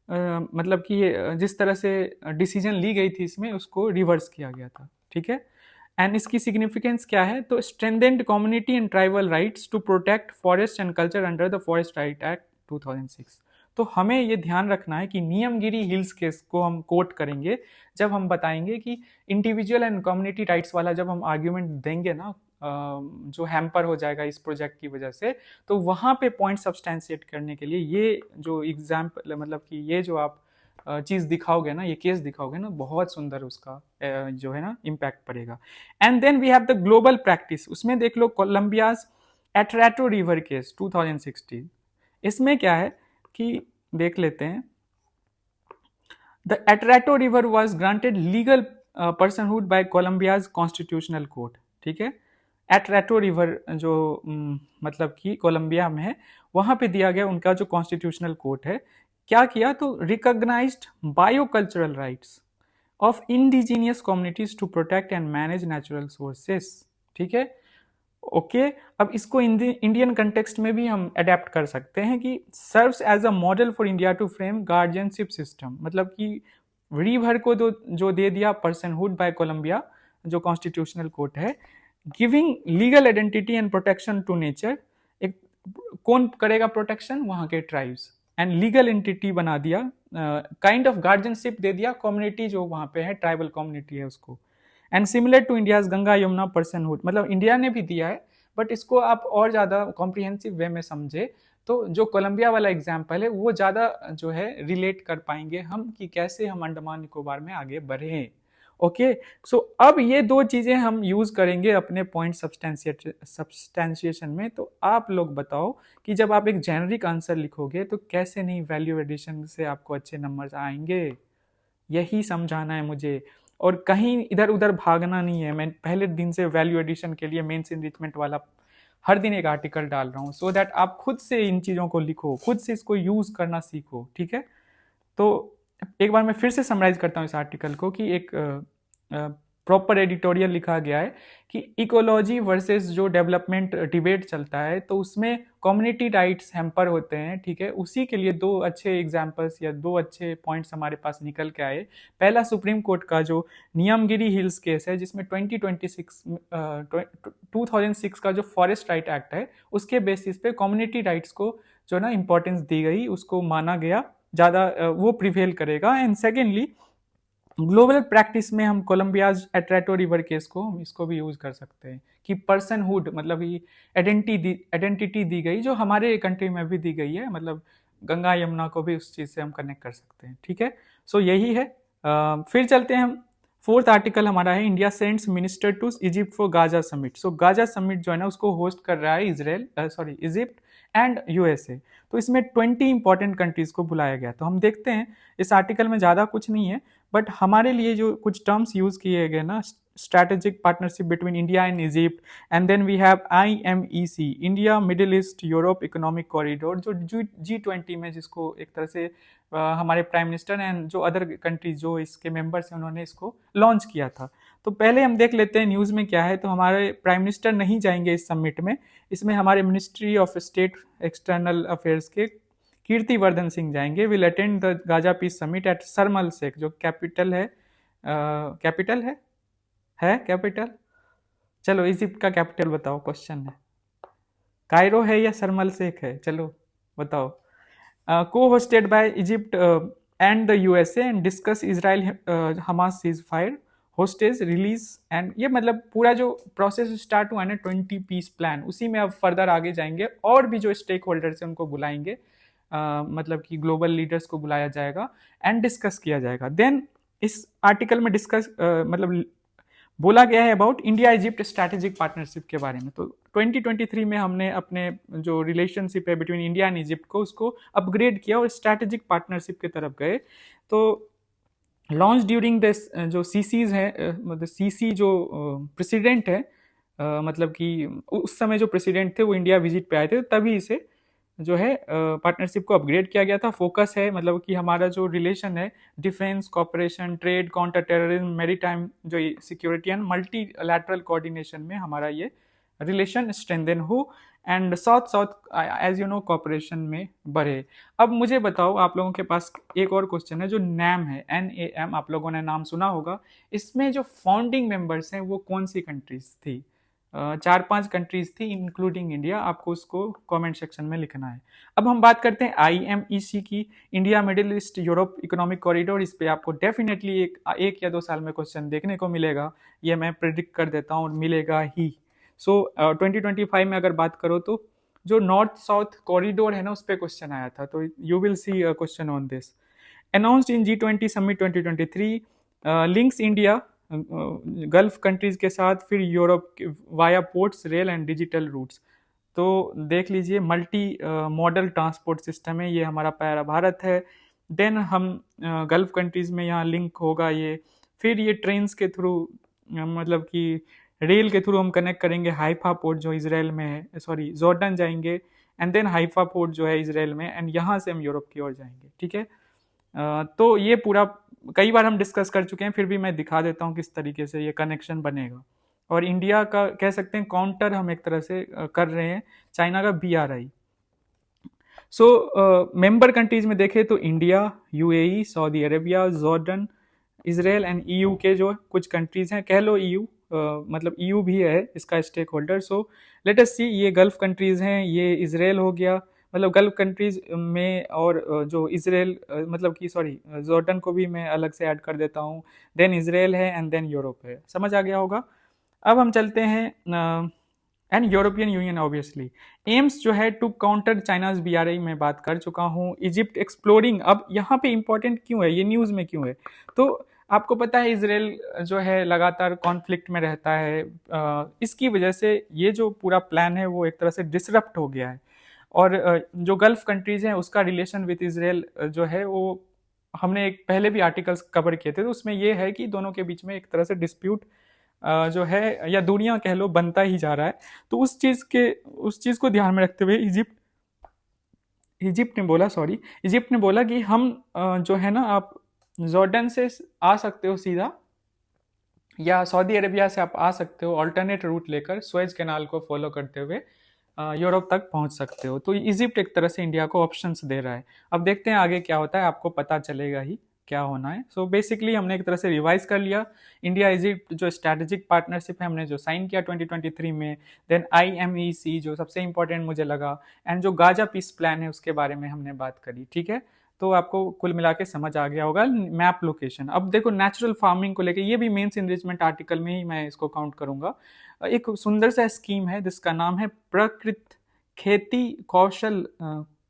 मतलब कि जिस तरह से डिसीजन ली गई थी इसमें, उसको रिवर्स किया गया था, ठीक है। एंड इसकी सिग्निफिकेंस क्या है, तो strengthened community and tribal rights to protect forest and culture under the forest right act 2006। तो हमें ये ध्यान रखना है कि नियमगिरी हिल्स केस को हम कोट करेंगे जब हम बताएंगे कि इंडिविजुअल एंड कम्युनिटी राइट्स वाला जब हम आर्ग्यूमेंट देंगे ना, जो हैम्पर हो जाएगा इस प्रोजेक्ट की वजह से, तो वहाँ पे पॉइंट सब्सटेंशिएट करने के लिए ये जो एग्जाम्पल, मतलब कि ये जो आप चीज़ दिखाओगे ना, ये केस दिखाओगे ना, बहुत सुंदर उसका जो है ना इम्पैक्ट पड़ेगा। And then we have the global practice. उसमें देख लो कोलंबियाज एट्राटो रिवर केस 2016। इसमें क्या है कि देख लेते हैं, the Atrato river was granted legal personhood by Colombia's constitutional court, ठीक है। एट्राटो रिवर जो मतलब कि कोलंबिया में है, वहां पे दिया गया उनका जो कॉन्स्टिट्यूशनल कोर्ट है, क्या किया, तो recognised biocultural rights of indigenous communities to protect and manage natural sources, ठीक है। ओके अब इसको इंडियन कंटेक्स्ट में भी हम अडेप्ट कर सकते हैं कि serves as a model for India to frame guardianship system, मतलब कि रिवर को जो दे दिया पर्सनहुड बाय कोलंबिया जो कॉन्स्टिट्यूशनल कोर्ट है, giving legal identity and protection to nature. एक कौन करेगा प्रोटेक्शन? वहाँ के ट्राइब्स। एंड लीगल एंटिटी बना दिया, काइंड ऑफ गार्जियनशिप दे दिया कम्युनिटी जो वहाँ पे है, ट्राइबल कम्युनिटी है उसको। And similar to India's Ganga Yamuna personhood, मतलब इंडिया ने भी दिया है, बट इसको आप और ज़्यादा कॉम्प्रिहेंसिव वे में समझे तो जो कोलंबिया वाला एग्जाम्पल है वो ज़्यादा जो है रिलेट कर पाएंगे हम कि कैसे हम अंडमान निकोबार में आगे बढ़े। ओके, सो अब ये दो चीज़ें हम यूज़ करेंगे अपने पॉइंट सब्सटेंशिएशन में। तो आप लोग बताओ कि जब आप एक जेनरिक आंसर लिखोगे तो कैसे नहीं वैल्यू एडिशन से आपको अच्छे नंबर्स आएंगे, यही समझाना है मुझे। और कहीं इधर उधर भागना नहीं है। मैं पहले दिन से वैल्यू एडिशन के लिए मेंस एनरिचमेंट वाला हर दिन एक आर्टिकल डाल रहा हूँ, सो दैट आप खुद से इन चीज़ों को लिखो, खुद से इसको यूज़ करना सीखो, ठीक है। तो एक बार मैं फिर से समराइज करता हूँ इस आर्टिकल को कि एक प्रॉपर एडिटोरियल लिखा गया है कि इकोलॉजी वर्सेस जो डेवलपमेंट डिबेट चलता है तो उसमें कम्युनिटी राइट्स हैम्पर होते हैं, ठीक है। उसी के लिए दो अच्छे एग्जांपल्स या दो अच्छे पॉइंट्स हमारे पास निकल के आए। पहला सुप्रीम कोर्ट का जो नियमगिरी हिल्स केस है, जिसमें 2006 का जो फॉरेस्ट राइट एक्ट है उसके बेसिस पे कम्युनिटी राइट्स को जो ना इंपॉर्टेंस दी गई, उसको माना गया ज़्यादा वो प्रिवेल करेगा। एंड सेकेंडली ग्लोबल प्रैक्टिस में हम कोलंबियाज एट्रेटो रिवर केस को हम इसको भी यूज़ कर सकते हैं कि पर्सनहुड मतलब ये आइडेंटिटी दी गई जो हमारे कंट्री में भी दी गई है, मतलब गंगा यमुना को भी उस चीज़ से हम कनेक्ट कर सकते हैं, ठीक है। सो यही है। फिर चलते हैं हम, फोर्थ आर्टिकल हमारा है India sends minister to Egypt for Gaza summit. So Gaza summit जो है ना उसको होस्ट कर रहा है इजिप्ट एंड यूएसए। तो इसमें 20 इंपॉर्टेंट कंट्रीज को बुलाया गया। तो हम देखते हैं इस आर्टिकल में ज़्यादा कुछ नहीं है, बट हमारे लिए जो कुछ टर्म्स यूज़ किए गए ना, strategic partnership between India and Egypt, and then we have IMEC, India middle east Europe economic corridor, जो G20 में जिसको एक तरह से हमारे प्राइम मिनिस्टर एंड जो अदर कंट्रीज जो इसके मेंबर्स हैं उन्होंने इसको लॉन्च किया था। तो पहले हम देख लेते हैं न्यूज़ में क्या है। तो हमारे प्राइम मिनिस्टर नहीं जाएंगे इस समिट में, इसमें हमारे ministry of state external affairs के कीर्तिवर्धन सिंह जाएंगे। Will attend the Gaza peace summit at Sharm el Sheikh, जो कैपिटल है कैपिटल। चलो इजिप्ट का कैपिटल बताओ, क्वेश्चन है। कायरो है या शर्म एल शेख है, चलो बताओ। को hosted by Egypt and the USA and discuss Israel Hamas cease fire hostage release. And ये मतलब पूरा जो प्रोसेस स्टार्ट हुआ है ना 20 पीस प्लान, उसी में अब फर्दर आगे जाएंगे और भी जो स्टेक होल्डर्स हैं उनको बुलाएंगे, मतलब कि ग्लोबल लीडर्स को बुलाया जाएगा एंड डिस्कस किया जाएगा। देन इस आर्टिकल में डिस्कस मतलब बोला गया है about India Egypt strategic partnership के बारे में। तो 2023 में हमने अपने जो रिलेशनशिप है बिटवीन इंडिया एंड इजिप्ट को उसको अपग्रेड किया और स्ट्रैटेजिक पार्टनरशिप की तरफ गए। तो लॉन्च ड्यूरिंग दिस जो सीसीज है, मतलब सीसी जो प्रेसिडेंट है, मतलब कि उस समय जो प्रेसिडेंट थे वो इंडिया विजिट पे आए थे, तभी इसे जो है पार्टनरशिप को अपग्रेड किया गया था। फोकस है मतलब कि हमारा जो रिलेशन है defence cooperation, trade, counter terrorism, maritime जो सिक्योरिटी एंड मल्टीलैटरल कोऑर्डिनेशन में हमारा ये रिलेशन स्ट्रेंथन हो and south as you know cooperation में बढ़े। अब मुझे बताओ, आप लोगों के पास एक और क्वेश्चन है जो NAM है, NAM, आप लोगों ने नाम सुना होगा। इसमें जो फाउंडिंग मेंबर्स हैं वो कौन सी कंट्रीज थी? 4-5 कंट्रीज थी इंक्लूडिंग इंडिया। आपको उसको कमेंट सेक्शन में लिखना है। अब हम बात करते हैं IMEC की, India middle east Europe economic corridor. इस पे आपको डेफिनेटली एक या 2 साल में क्वेश्चन देखने को मिलेगा, ये मैं प्रिडिक्ट कर देता हूँ, और मिलेगा ही। सो 2025 में अगर बात करो तो जो नॉर्थ साउथ कॉरिडोर है ना उस पर क्वेश्चन आया था, तो you will see a question on this. Announced in G20 summit 2023, links India gulf countries के साथ, फिर Europe via ports, rail and digital routes. तो देख लीजिए मल्टी मॉडल ट्रांसपोर्ट सिस्टम है ये, हमारा प्यारा भारत है। देन हम गल्फ कंट्रीज में यहाँ लिंक होगा ये, फिर ये ट्रेन्स के थ्रू मतलब कि रेल के थ्रू हम कनेक्ट करेंगे हाइफा पोर्ट जो इसराइल में है, सॉरी जॉर्डन जाएंगे, एंड देन हाइफा पोर्ट जो है इसराइल में, एंड यहाँ से हम यूरोप की ओर जाएंगे, ठीक है। तो ये पूरा कई बार हम डिस्कस कर चुके हैं, फिर भी मैं दिखा देता हूँ किस तरीके से ये कनेक्शन बनेगा। और इंडिया का कह सकते हैं काउंटर हम एक तरह से कर रहे हैं चाइना का BRI। सो मेंबर कंट्रीज में देखें तो India, UAE, Saudi Arabia, Jordan, Israel and EU के जो कुछ कंट्रीज हैं, कह लो EU, मतलब ईयू भी है इसका stakeholder. So let us see, ये गल्फ कंट्रीज हैं, ये इजराइल हो गया, मतलब गल्फ कंट्रीज में, और जो इजराइल मतलब कि सॉरी जॉर्डन को भी मैं अलग से ऐड कर देता हूँ, देन इजराइल है एंड देन यूरोप है। समझ आ गया होगा। अब हम चलते हैं and European union obviously. AIIMS जो है टू काउंटर चाइनाज बीआरआई में बात कर चुका हूँ। इजिप्ट एक्सप्लोरिंग, अब यहाँ पे इंपॉर्टेंट क्यों है, ये न्यूज में क्यों है, तो आपको पता है इसराइल जो है लगातार कॉन्फ्लिक्ट में रहता है, इसकी वजह से ये जो पूरा प्लान है वो एक तरह से डिसरप्ट हो गया है। और जो गल्फ कंट्रीज हैं उसका रिलेशन विद इसराइल जो है वो हमने एक पहले भी आर्टिकल्स कवर किए थे, तो उसमें ये है कि दोनों के बीच में एक तरह से डिस्प्यूट जो है या दूरियां कह लो बनता ही जा रहा है। तो उस चीज को ध्यान में रखते हुए इजिप्ट ने बोला कि हम जो है ना, आप जॉर्डन से आ सकते हो सीधा, या सऊदी अरेबिया से आप आ सकते हो अल्टरनेट रूट लेकर, स्वेज कैनाल को फॉलो करते हुए यूरोप तक पहुंच सकते हो। तो इजिप्ट एक तरह से इंडिया को ऑप्शंस दे रहा है। अब देखते हैं आगे क्या होता है, आपको पता चलेगा ही क्या होना है। सो बेसिकली हमने एक तरह से रिवाइज कर लिया। इंडिया इजिप्ट जो स्ट्रैटेजिक पार्टनरशिप है हमने जो साइन किया 2023 में, देन IMEC जो सबसे इंपॉर्टेंट मुझे लगा, एंड जो गाजा पीस प्लान है उसके बारे में हमने बात करी। ठीक है, तो आपको कुल मिला के समझ आ गया होगा मैप लोकेशन। अब देखो नेचुरल फार्मिंग को लेके, ये भी मेंस इनरिचमेंट आर्टिकल में ही मैं इसको काउंट करूंगा। एक सुंदर सा स्कीम है जिसका नाम है प्रकृत खेती कौशल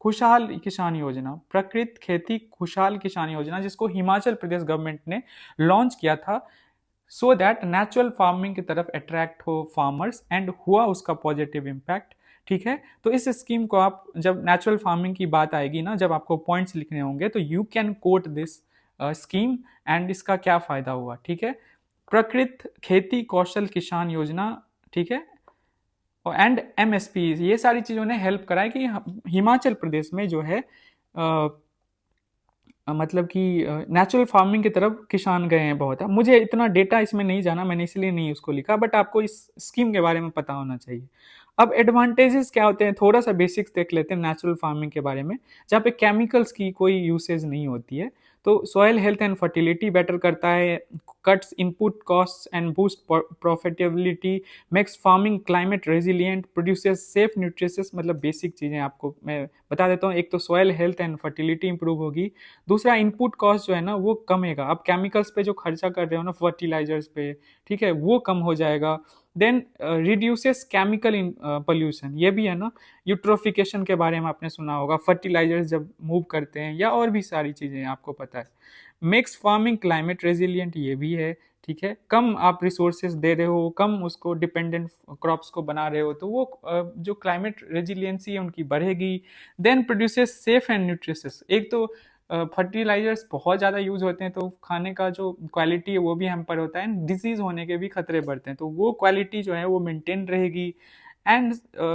खुशहाल किसान योजना, प्रकृत खेती खुशहाल किसान योजना, जिसको हिमाचल प्रदेश गवर्नमेंट ने लॉन्च किया था सो दैट नेचुरल फार्मिंग की तरफ अट्रैक्ट हो फार्मर्स, एंड हुआ उसका पॉजिटिव इम्पैक्ट। ठीक है, तो इस स्कीम को आप जब नेचुरल फार्मिंग की बात आएगी ना, जब आपको पॉइंट्स लिखने होंगे, तो you can coat this scheme and इसका क्या फायदा हुआ। ठीक है, प्रकृत खेती कौशल किसान योजना, ठीक है, एंड MSP, ये सारी चीजों ने हेल्प करा है कि हिमाचल प्रदेश में जो है मतलब कि नेचुरल फार्मिंग की तरफ किसान गए हैं बहुत है। मुझे इतना डेटा इसमें नहीं जाना, मैंने इसलिए नहीं उसको लिखा, बट आपको इस स्कीम के बारे में पता होना चाहिए। अब एडवांटेजेस क्या होते हैं, थोड़ा सा बेसिक्स देख लेते हैं नेचुरल फार्मिंग के बारे में। जहाँ पे केमिकल्स की कोई यूसेज नहीं होती है, तो soil health and fertility better करता है, cuts input cost and boost profitability, makes farming climate resilient, produces safe nutritious, मतलब बेसिक चीज़ें आपको मैं बता देता हूँ। एक तो soil health and fertility improve होगी, दूसरा इनपुट कॉस्ट जो है ना वो कमेगा। आप केमिकल्स पे जो खर्चा कर रहे हो ना, फर्टिलाइजर्स पे, ठीक है, वो कम हो जाएगा। देन रिड्यूसेस केमिकल पोल्यूशन, ये भी है ना। यूट्रोफिकेशन के बारे में आपने सुना होगा, फर्टिलाइजर्स जब मूव करते हैं, या और भी सारी चीज़ें आपको पता है। मेक्स फार्मिंग क्लाइमेट रेजिलिएंट, ये भी है। ठीक है, कम आप रिसोर्सेज दे रहे हो, कम उसको डिपेंडेंट क्रॉप्स को बना रहे हो, तो वो जो क्लाइमेट रेजिलियंसी है उनकी बढ़ेगी। Then produces safe and nutritious, एक तो फर्टिलाइजर्स बहुत ज़्यादा यूज होते हैं तो खाने का जो क्वालिटी है वो भी हैम्पर होता है, डिजीज होने के भी खतरे बढ़ते हैं, तो वो क्वालिटी जो है वो मेंटेन रहेगी। And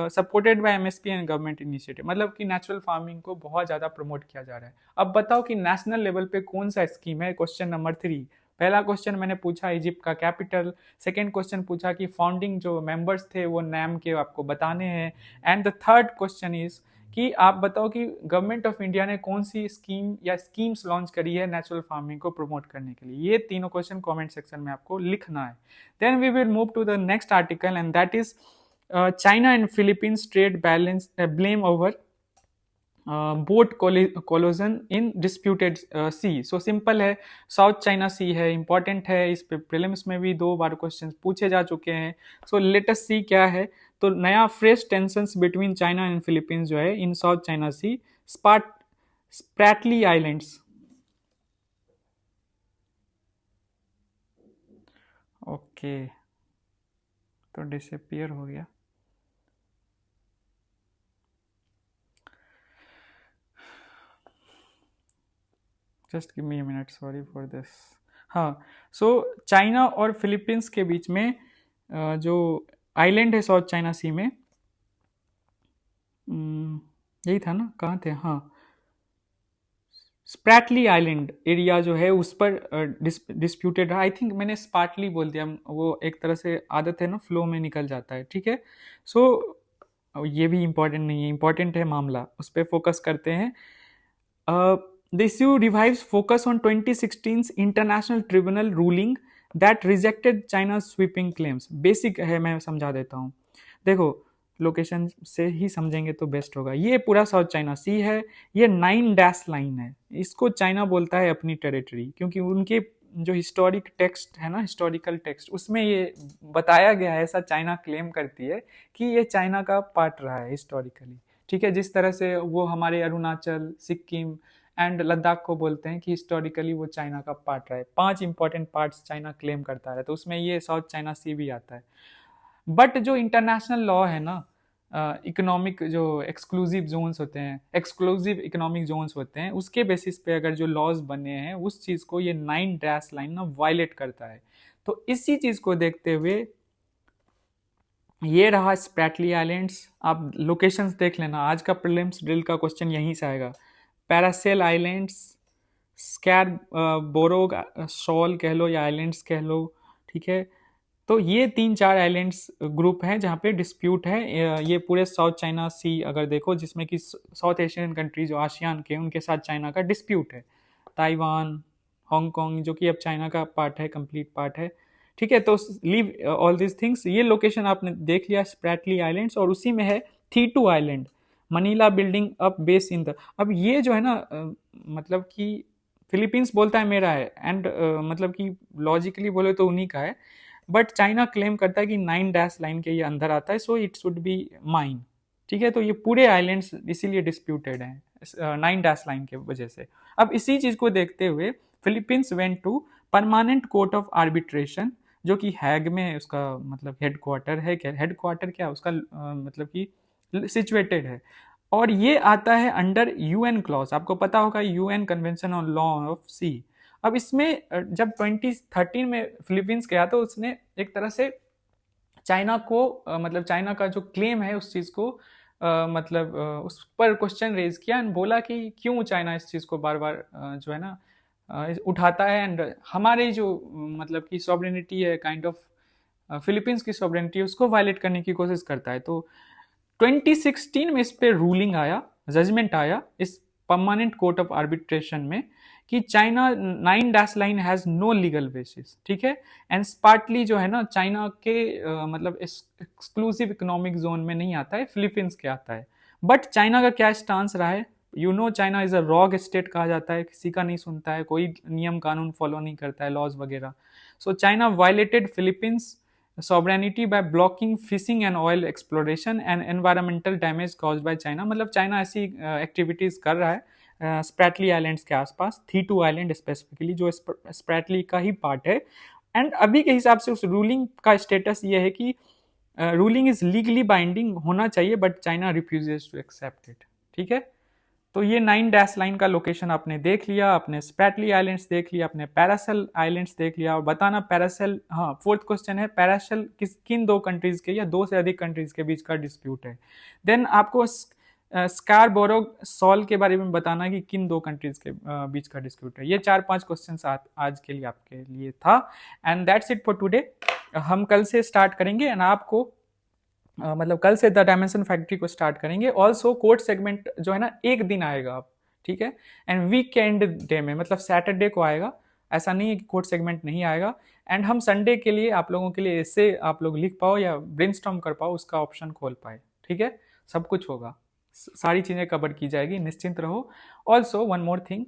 supported by MSP and government initiative, मतलब कि नेचुरल फार्मिंग को बहुत ज़्यादा प्रमोट किया जा रहा है। अब बताओ कि नेशनल लेवल पे कौन सा स्कीम है। क्वेश्चन नंबर 3, पहला क्वेश्चन मैंने पूछा इजिप्ट का कैपिटल, सेकेंड क्वेश्चन पूछा कि फाउंडिंग जो मेंबर्स थे वो नाम के आपको बताने हैं, and the third question is कि आप बताओ कि गवर्नमेंट ऑफ इंडिया ने कौन सी स्कीम या स्कीम्स लॉन्च करी है नेचुरल फार्मिंग को प्रमोट करने के लिए। ये तीनों क्वेश्चन कमेंट सेक्शन में आपको लिखना है। Then we will move to the next article and that is China and Philippines trade balance blame over boat collision in disputed sea. So simple है, साउथ चाइना सी है, important है, इस पे prelims में भी 2 बार क्वेश्चन पूछे जा चुके हैं। सो लेट अस सी क्या है। तो नया fresh tensions between China and Philippines जो है इन साउथ चाइना सी, स्प्रैटली आइलैंड्स। ओके, तो डिसअपियर हो गया। Just give me a minute, sorry for this. हाँ, सो चाइना और फिलीपींस के बीच में जो आइलैंड है साउथ चाइना सी में, यही था ना, कहाँ थे, हाँ, स्प्रैटली आइलैंड एरिया जो है उस पर डिस्प्यूटेड रहा। आई थिंक मैंने स्पार्टली बोल दिया, वो एक तरह से आदत है ना, फ्लो में निकल जाता है। ठीक है, सो ये भी इंपॉर्टेंट नहीं है, इंपॉर्टेंट है मामला, उस पर फोकस करते हैं। The issue revives focus on 2016's International Tribunal ruling that rejected China sweeping claims. Basic है, मैं समझा देता हूँ। देखो, लोकेशन से ही समझेंगे तो बेस्ट होगा। ये पूरा साउथ चाइना सी है, ये 9 डैश लाइन है। इसको चाइना बोलता है अपनी टेरिटरी, क्योंकि उनके जो हिस्टोरिक टेक्स्ट है ना, हिस्टोरिकल टेक्स्ट, उसमें ये बताया गया है, ऐसा चाइना क्लेम करती है कि ये चाइना का पार्ट रहा है हिस्टोरिकली। ठीक है, जिस तरह से वो हमारे अरुणाचल, सिक्किम एंड लद्दाख को बोलते हैं कि हिस्टोरिकली वो चाइना का पार्ट रहा है। 5 इंपॉर्टेंट पार्ट्स चाइना क्लेम करता है, तो उसमें ये साउथ चाइना सी भी आता है। बट जो इंटरनेशनल लॉ है ना, इकोनॉमिक जो एक्सक्लूसिव जोन्स होते हैं, एक्सक्लूसिव इकोनॉमिक जोन्स होते हैं, उसके बेसिस पे अगर जो लॉज बने हैं उस चीज़ को ये 9 डैश लाइन ना वायलेट करता है। तो इसी चीज़ को देखते हुए ये रहा स्प्रैटली आइलैंड्स। आप लोकेशंस देख लेना, आज का प्रीलिम्स ड्रिल का क्वेश्चन यहीं से आएगा। पैरासेल आइलैंड्स, स्कैर बोरोग शॉल कह लो या आइलैंड्स कह लो, ठीक है। तो ये 3-4 आइलैंड्स ग्रुप हैं जहाँ पे डिस्प्यूट है। ये पूरे साउथ चाइना सी अगर देखो, जिसमें कि साउथ एशियन कंट्री जो आसियान के, उनके साथ चाइना का डिस्प्यूट है। ताइवान, हांगकांग, जो कि अब चाइना का पार्ट है, कंप्लीट पार्ट है। ठीक है, तो लीव ऑल दिस थिंग्स। ये लोकेशन आपने देख लिया, स्प्रैटली आइलैंड्स, और उसी में है Thitu island, Manila building up base in the. अब ये जो है ना, मतलब कि फिलीपींस बोलता है मेरा है, एंड मतलब कि लॉजिकली बोले तो उन्हीं का है, बट चाइना क्लेम करता है कि 9 डैश लाइन के ये अंदर आता है, so it should be mine. ठीक है, तो ये पूरे आइलैंड्स इसीलिए डिस्प्यूटेड हैं 9 डैश लाइन के वजह से। अब इसी चीज को देखते हुए Philippines went to permanent court of arbitration, जो कि हैग में उसका मतलब हेडक्वार्टर है। क्या हेडक्वार्टर, क्या उसका मतलब कि सिचुएटेड है। और ये आता है अंडर यूएन क्लॉज। आपको पता होगा UN convention on law of sea. अब इसमें जब 2013 में फिलीपींस गया तो उसने एक तरह से चाइना को मतलब चाइना का जो क्लेम है उस चीज़ को मतलब उस पर क्वेश्चन रेज किया एंड बोला कि क्यों चाइना इस चीज़ को बार बार जो है ना उठाता है, एंड हमारी जो मतलब कि सॉवरेनिटी है, काइंड ऑफ फिलीपींस की सॉवरेनिटी, उसको वायलेट करने की कोशिश करता है। तो 2016 में इस पे रूलिंग आया, जजमेंट आया इस परमानेंट कोर्ट ऑफ आर्बिट्रेशन में कि China 9 dash line has no legal basis. ठीक है, एंड स्पार्टली जो है ना चाइना के मतलब एक्सक्लूसिव इकोनॉमिक जोन में नहीं आता है, फिलीपींस के आता है। बट चाइना का क्या स्टांस रहा है, you know China is a rogue state कहा जाता है, किसी का नहीं सुनता है, कोई नियम कानून फॉलो नहीं करता है, लॉज वगैरह। So China violated Philippines sovereignty by blocking fishing and oil exploration and environmental damage caused by China। मतलब चाइना ऐसी एक्टिविटीज कर रहा है स्प्रैटली आइलैंड्स के आसपास, थीटू आइलैंड स्पेसिफिकली, जो स्प्रैटली का ही पार्ट है। एंड अभी के हिसाब से उस रूलिंग का स्टेटस ये है कि रूलिंग इज लीगली बाइंडिंग होना चाहिए, but China refuses to accept it. ठीक है, तो ये 9 डैश लाइन का लोकेशन आपने देख लिया, आपने स्प्रैटली आइलैंड्स देख लिया, आपने पैरासेल आइलैंड्स देख लिया। और बताना पैरासेल, हाँ फोर्थ क्वेश्चन है, पैरासेल किन 2 कंट्रीज के या 2 से अधिक कंट्रीज के बीच का डिस्प्यूट है। देन आपको स्कारबोरो सॉल के बारे में बताना कि किन 2 कंट्रीज के बीच का डिस्प्यूट है। ये 4-5 क्वेश्चन आज के लिए आपके लिए था, and that's it for today. हम कल से स्टार्ट करेंगे, एंड आपको मतलब कल से द डायमेंशन फैक्ट्री को स्टार्ट करेंगे। ऑल्सो कोड सेगमेंट जो है ना एक दिन आएगा अब, ठीक है, एंड वीकेंड डे में, मतलब सैटरडे को आएगा। ऐसा नहीं है कि कोड सेगमेंट नहीं आएगा। एंड हम संडे के लिए आप लोगों के लिए ऐसे आप लोग लिख पाओ या ब्रेनस्टॉर्म कर पाओ, उसका ऑप्शन खोल पाए। ठीक है, सब कुछ होगा, सारी चीज़ें कवर की जाएगी, निश्चिंत रहो। ऑल्सो वन मोर थिंग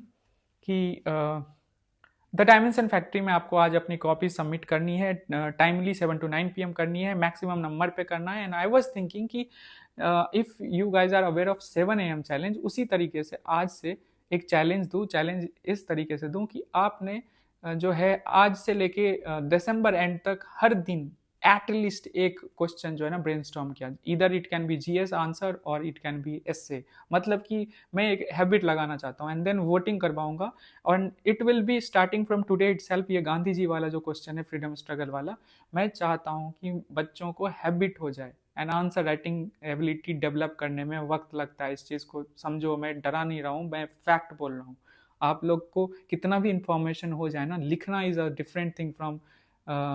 कि द डायमेंशन फैक्ट्री में आपको आज अपनी कॉपी सबमिट करनी है, टाइमली 7 to 9 PM करनी है, मैक्सिमम नंबर पे करना है। एंड आई वाज थिंकिंग कि if you guys are aware of 7 AM challenge, उसी तरीके से आज से एक चैलेंज दूँ। चैलेंज इस तरीके से दूँ कि आपने जो है आज से लेके दिसंबर एंड तक हर दिन एटलीस्ट एक क्वेश्चन जो है ना ब्रेनस्टॉर्म किया। इधर it can be GS answer और इट कैन बी एसए। मतलब कि मैं एक हैबिट लगाना चाहता हूँ, एंड देन वोटिंग करवाऊंगा, और it will be starting from today itself. ये गांधी जी वाला जो क्वेश्चन है, फ्रीडम स्ट्रगल वाला, मैं चाहता हूँ कि बच्चों को हैबिट हो जाए। And answer writing ability develop करने में वक्त लगता है, इस चीज़ को समझो। मैं डरा नहीं रहा हूँ, मैं फैक्ट बोल रहा हूँ। आप लोग को कितना भी इंफॉर्मेशन हो जाए ना, लिखना is a different thing from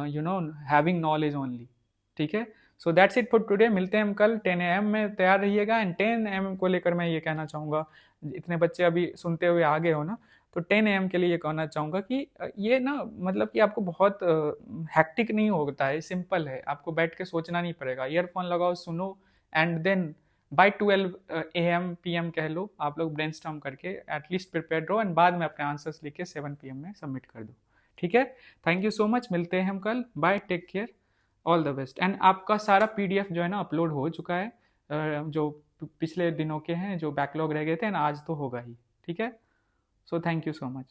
you know having knowledge only. ठीक है, so that's it for today. मिलते हैं हम कल 10 AM में, तैयार रहिएगा। एंड 10 AM को लेकर मैं ये कहना चाहूँगा, इतने बच्चे अभी सुनते हुए आ गए हो ना, तो 10 AM के लिए ये कहना चाहूँगा कि ये ना मतलब कि आपको बहुत हेक्टिक नहीं होता है, सिंपल है, आपको बैठ के सोचना नहीं पड़ेगा, ईयरफोन लगाओ, सुनो and then by 12 AM PM कह लो, आप लोग ब्रेनस्टॉर्म करके एटलीस्ट प्रिपेयर्ड रहो एंड बाद में अपने आंसर्स लिख के 7 PM में सबमिट कर दो। ठीक है, थैंक यू सो मच, मिलते हैं हम कल, bye, take care, all the best. And आपका सारा PDF जो है ना अपलोड हो चुका है, जो पिछले दिनों के हैं जो बैकलॉग रह गए थे ना, आज तो होगा ही। ठीक है, so thank you so much.